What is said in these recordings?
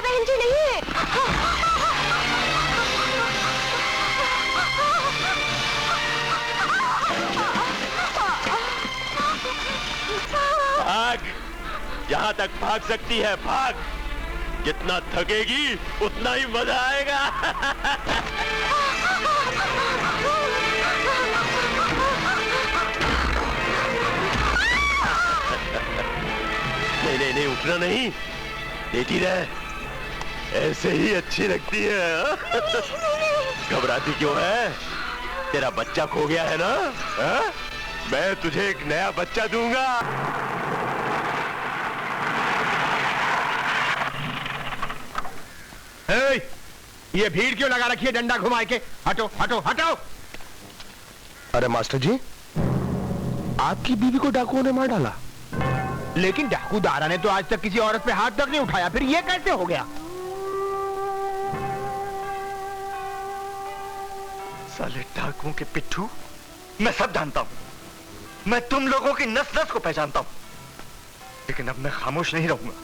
गीता बहन जी नहीं है। भाग, जहां तक भाग सकती है भाग। जितना थकेगी उतना ही मजा आएगा। नहीं नहीं नहीं, उठना नहीं, देखी रहे, ऐसे ही अच्छी लगती है। घबराती क्यों है? तेरा बच्चा खो गया है ना? हा? मैं तुझे एक नया बच्चा दूंगा। ये भीड़ क्यों लगा रखी है डंडा घुमा के? हटो हटो हटो। अरे मास्टर जी, आपकी बीवी को डाकुओं ने मार डाला। लेकिन डाकू दारा ने तो आज तक किसी औरत पे हाथ तक नहीं उठाया, फिर ये कैसे हो गया? साले डाकुओं के पिट्ठू, मैं सब जानता हूं। मैं तुम लोगों की नस नस को पहचानता हूं, लेकिन अब मैं खामोश नहीं रहूंगा।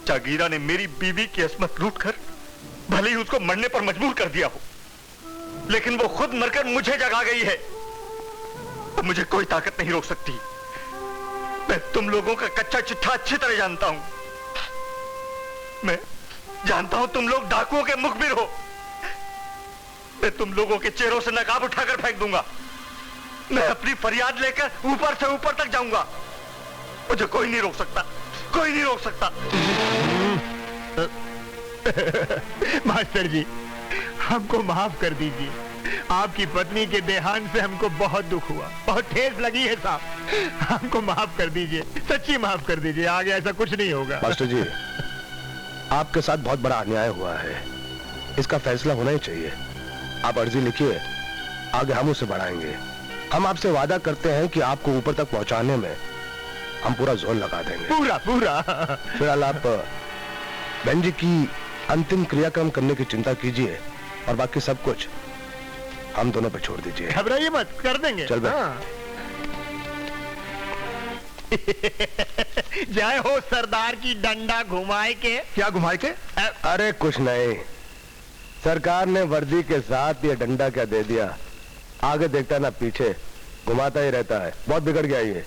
जागीरा ने मेरी बीवी की अस्मत लूट कर भले ही उसको मरने पर मजबूर कर दिया हो, लेकिन वो खुद मरकर मुझे जगा गई है। अब मुझे कोई ताकत नहीं रोक सकती। मैं तुम लोगों का कच्चा चिट्ठा अच्छी तरह जानता हूं। मैं जानता हूं तुम लोग डाकुओं के मुखबिर हो। मैं तुम लोगों के चेहरों से नकाब उठाकर फेंक दूंगा। मैं अपनी फरियाद लेकर ऊपर से ऊपर तक जाऊंगा। मुझे कोई नहीं रोक सकता, कोई नहीं रोक सकता। मास्टर जी, हमको माफ कर दीजिए। आपकी पत्नी के देहांत से हमको बहुत दुख हुआ, बहुत ठेस लगी है साहब। हमको माफ कर दीजिए, सच्ची माफ कर दीजिए। आगे ऐसा कुछ नहीं होगा। मास्टर जी, आपके साथ बहुत बड़ा अन्याय हुआ है, इसका फैसला होना ही चाहिए। आप अर्जी लिखिए, आगे हम उसे बढ़ाएंगे। हम आपसे वादा करते हैं कि आपको ऊपर तक पहुंचाने में हम पूरा जोर लगा देंगे। पूरा पूरा। फिलहाल आप बहन जी की अंतिम क्रियाक्रम करने की चिंता कीजिए और बाकी सब कुछ हम दोनों पे छोड़ दीजिए। घबराइए मत, कर देंगे। चल बे। जय हो सरदार की डंडा घुमाए के। क्या घुमाए के? अरे कुछ नहीं, सरकार ने वर्दी के साथ ये डंडा क्या दे दिया, आगे देखता ना पीछे घुमाता ही रहता है। बहुत बिगड़ गया ये।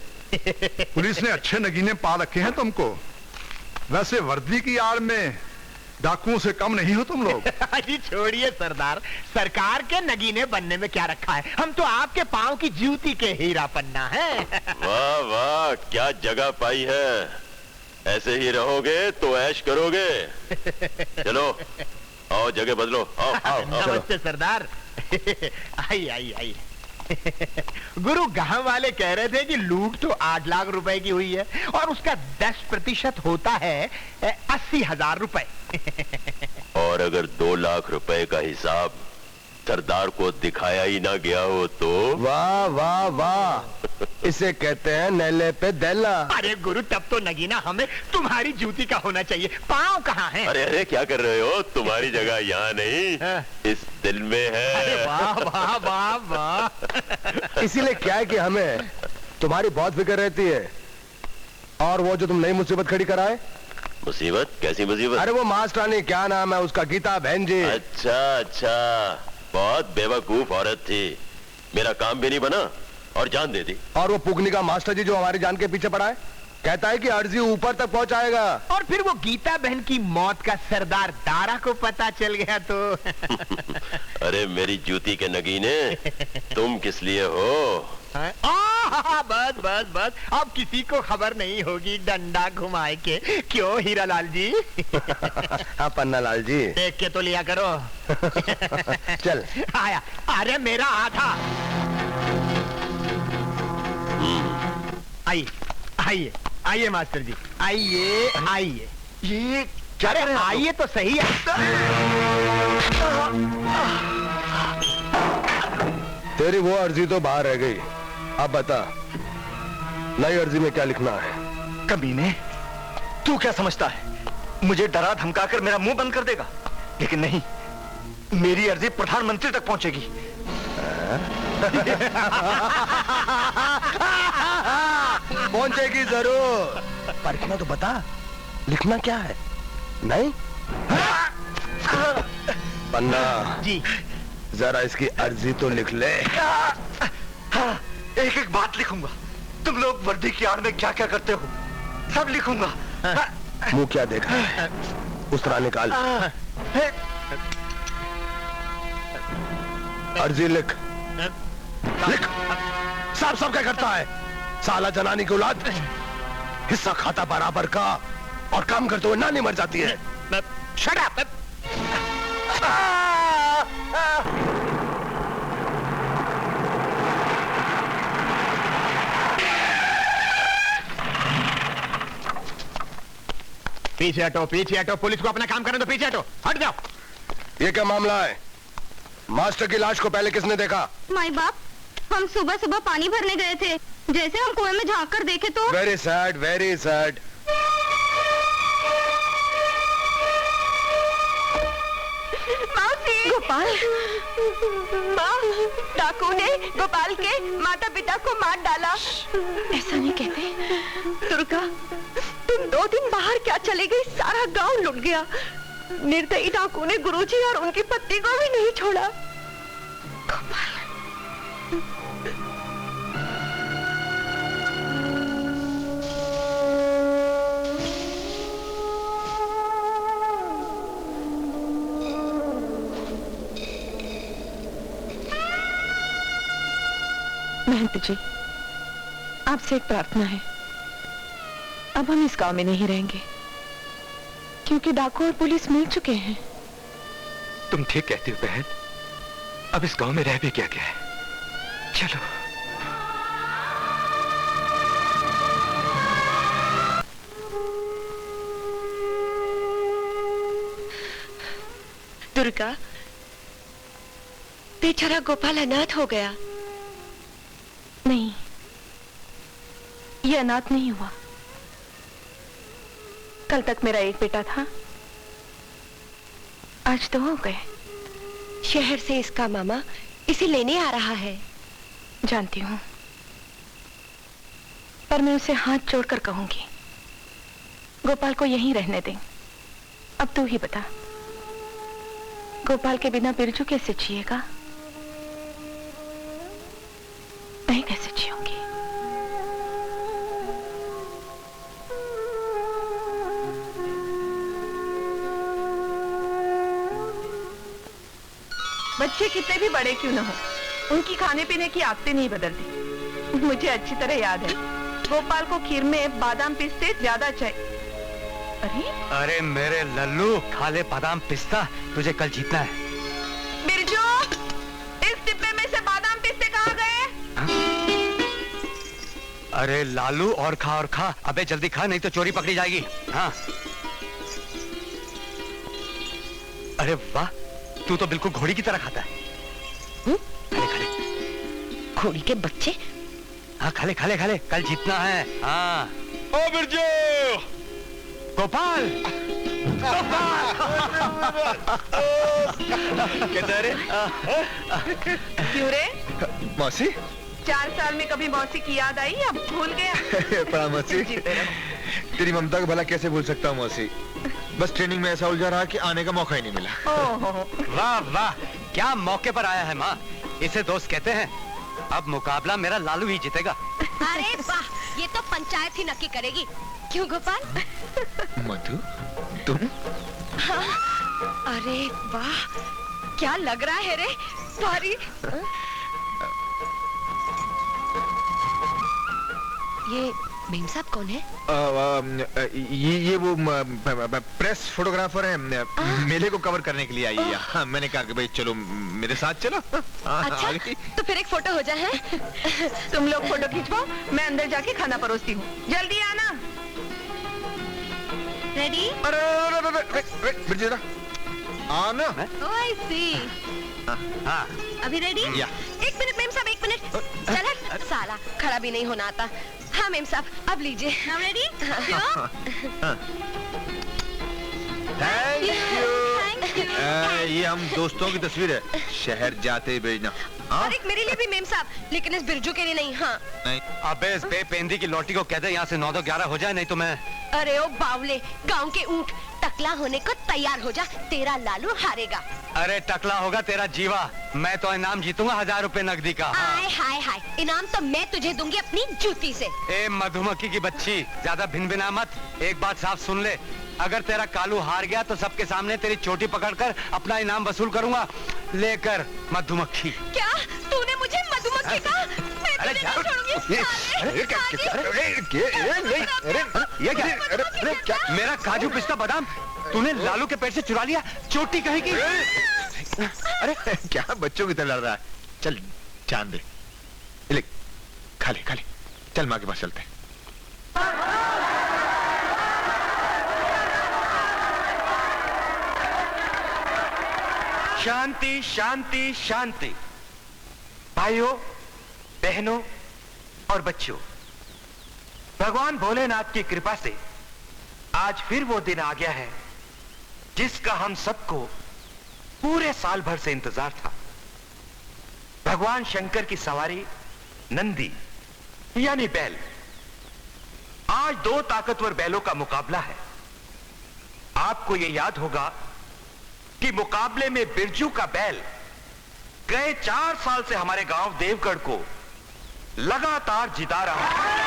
पुलिस ने अच्छे नगीने पा रखे हैं तुमको। वैसे वर्दी की आड़ में डाकुओं से कम नहीं हो तुम लोग। जी छोड़िए सरदार, सरकार के नगीने बनने में क्या रखा है। हम तो आपके पांव की जूती के हीरा पन्ना है। वाह वाह, क्या जगह पाई है। ऐसे ही रहोगे तो ऐश करोगे। चलो आओ, जगह बदलो। आओ आओ, आओ। नमस्ते सरदार। आइए आइए आइए। गुरु, गांव वाले कह रहे थे कि लूट तो 8 लाख रुपए की हुई है और उसका 10% होता है 80,000 रुपए। और अगर 2 लाख रुपए का हिसाब सरदार को दिखाया ही ना गया हो तो? वाह वाह वाह, इसे कहते हैं नेले पे दैला। अरे गुरु, तब तो नगीना हमें तुम्हारी जूती का होना चाहिए। पाँव कहाँ है? अरे अरे, क्या कर रहे हो? तुम्हारी जगह यहाँ नहीं, इस दिल में है। अरे वाह वाह वाह वाह। इसीलिए क्या है कि हमें तुम्हारी बहुत फिक्र रहती है। और वो जो तुम नई मुसीबत खड़ी कराए। मुसीबत? कैसी मुसीबत? अरे वो मास्टरानी, क्या नाम है उसका, गीता बहन जी। अच्छा अच्छा, बहुत बेवकूफ औरत थी। मेरा काम भी नहीं बना और जान दे दी। और वो पुगनी का मास्टर जी जो हमारी जान के पीछे पड़ा है, कहता है कि अर्जी ऊपर तक पहुंचाएगा। और फिर वो गीता बहन की मौत का सरदार दारा को पता चल गया तो? अरे मेरी जूती के नगीने, तुम किस लिए हो? बस बस बस, अब किसी को खबर नहीं होगी डंडा घुमाए के। क्यों हीरा लाल जी? हाँ पन्ना लाल जी, देख के तो लिया करो। चल आया। अरे मेरा आधा। आइए आइए आइए मास्टर जी, आइए आइए। ये क्या? अरे आइए तो सही है। तेरी वो अर्जी तो बाहर रह गई। अब बता, नई अर्जी में क्या लिखना है? कमीने, तू क्या समझता है मुझे डरा धमकाकर मेरा मुंह बंद कर देगा? लेकिन नहीं, मेरी अर्जी प्रधानमंत्री तक पहुंचेगी। पहुंचेगी जरूर, पर इतना तो बता, लिखना क्या है? नहीं पन्ना जी। जरा इसकी अर्जी तो लिख ले। हाँ, एक एक बात लिखूंगा। तुम लोग वर्दी की आड़ में क्या क्या करते हो सब लिखूंगा। मुंह क्या देखा है? उस तरह निकाल। अर्जी लिख। लिख। साफ साफ क्या करता है? साला जनानी की औलाद, हिस्सा खाता बराबर का और काम करते हुए नानी मर जाती है। Shut up! पीछे हटो, पीछे हटो, पुलिस को अपना काम करने दो, पीछे हटो, हट जाओ। ये क्या मामला है? मास्टर की लाश को पहले किसने देखा? माई बाप, हम सुबह सुबह पानी भरने गए थे, जैसे हम कुएं में झांक कर देखे तो very sad, very sad. Gopal, माँ, डाकू ने गोपाल के माता पिता को मार डाला। ऐसा नहीं कहते। दुर्गा, तुम 2 दिन बाहर क्या चले गई? सारा गांव लुट गया। निर्दयी डाकू ने गुरुजी और उनकी पत्नी को भी नहीं छोड़ा। गोपाल, महंत जी, आपसे एक प्रार्थना है। अब हम इस गांव में नहीं रहेंगे, क्योंकि डाकू और पुलिस मिल चुके हैं। तुम ठीक कहती हो बहन, अब इस गांव में रह भी क्या क्या है। चलो। दुर्गा, बेचारा गोपाल अनाथ हो गया। नहीं, ये अनाथ नहीं हुआ। कल तक मेरा एक बेटा था, आज तो हो गए। शहर से इसका मामा इसे लेने आ रहा है। जानती हूं, पर मैं उसे हाथ जोड़कर कहूंगी, गोपाल को यहीं रहने दें। अब तू ही बता, गोपाल के बिना बिरजू कैसे जिएगा? मैं कैसे जिऊंगी? बच्चे कितने भी बड़े क्यों न हो, उनकी खाने पीने की आदतें नहीं बदलती। मुझे अच्छी तरह याद है, गोपाल को खीर में बादाम पिस्ते ज्यादा चाहिए। अरे मेरे लल्लू, खा ले बादाम पिस्ता, तुझे कल जीतना है। बिरजू, इस डिब्बे में से बादाम पिस्ते कहाँ गए? अरे लालू, और खा। अबे जल्दी खा, नहीं तो चोरी पकड़ी जाएगी। हाँ। अरे वाह, तू तो बिल्कुल घोड़ी की तरह खाता है। खा ले। घोड़ी के बच्चे। हाँ, खा ले, कल जीतना है। हाँ। ओ बिरजू! गोपाल! किधर है? क्यों रे? मौसी? 4 साल में कभी मौसी की याद आई या भूल गया? प्रणाम मौसी। तेरी ममता को भला कैसे भूल सकता हूँ मौसी? बस ट्रेनिंग में ऐसा उलझा रहा कि आने का मौका ही नहीं मिला। वाह वाह, क्या मौके पर आया है माँ। इसे दोस्त कहते हैं। अब मुकाबला मेरा लालू ही जीतेगा। अरे वाह, ये तो पंचायत ही नक्की करेगी। क्यों गोपाल? मधु, तुम? हाँ, अरे वाह, क्या लग रहा है रे भारी। ये मेम साहब कौन है? ये वो प्रेस फोटोग्राफर है, मेले को कवर करने के लिए आई है। हाँ, मैंने कहा कि भाई चलो मेरे साथ चलो। अच्छा, तो फिर एक फोटो हो जाए हैं? तुम लोग फोटो खिंचवाओ, मैं अंदर जाके खाना परोसती हूँ। जल्दी आना। रेडी? अरे बिरजू आना। ओह आई सी। हाँ। अभी रेडी? या। 1 मिनट मेम साहब, 1 मिनट। चल, साला खड़ा भी नहीं होना आता। हाँ मेम साहब, अब लीजिए। हम ready? Thank you. Thank you. ये हम दोस्तों की तस्वीर है, शहर जाते ही भेजना। और एक मेरे लिए भी मेम साहब, लेकिन इस बिरजू के लिए नहीं। हाँ। नहीं। अबे इस बेपेंदी की लौटी को कहते यहाँ से 9-11 हो जाए, नहीं तो मैं। अरे ओ बावले, गांव के ऊंट, टकला होने को तैयार हो जा, तेरा लालू हारेगा। अरे टकला होगा तेरा जीवा, मैं तो इनाम जीतूंगा 1000 रुपए नकदी का। हाय हाय हाय, इनाम तो मैं तुझे दूंगी अपनी जूती से। ए मधुमक्खी की बच्ची, ज्यादा भिनभिना मत। एक बात साफ सुन ले, अगर तेरा कालू हार गया तो सबके सामने तेरी चोटी पकड़कर अपना इनाम वसूल करूंगा। लेकर मधुमक्खी। क्या तूने मुझे मधुमक्खी कहा? मैं तुझे नहीं छोड़ूंगी। ये क्या? मेरा काजू पिस्ता बादाम तूने लालू के पेट से चुरा लिया, चोटी कहेगी। अरे क्या बच्चों की तरह लड़ रहा है? चल जान दे, ले खा ले, चल माँ के पास चलते हैं। शांति शांति शांति। भाइयों, बहनों और बच्चों, भगवान भोलेनाथ की कृपा से आज फिर वो दिन आ गया है जिसका हम सबको पूरे साल भर से इंतजार था। भगवान शंकर की सवारी नंदी यानी बैल। आज 2 ताकतवर बैलों का मुकाबला है। आपको यह याद होगा कि मुकाबले में बिरजू का बैल गए 4 साल से हमारे गांव देवगढ़ को लगातार जिता रहा है।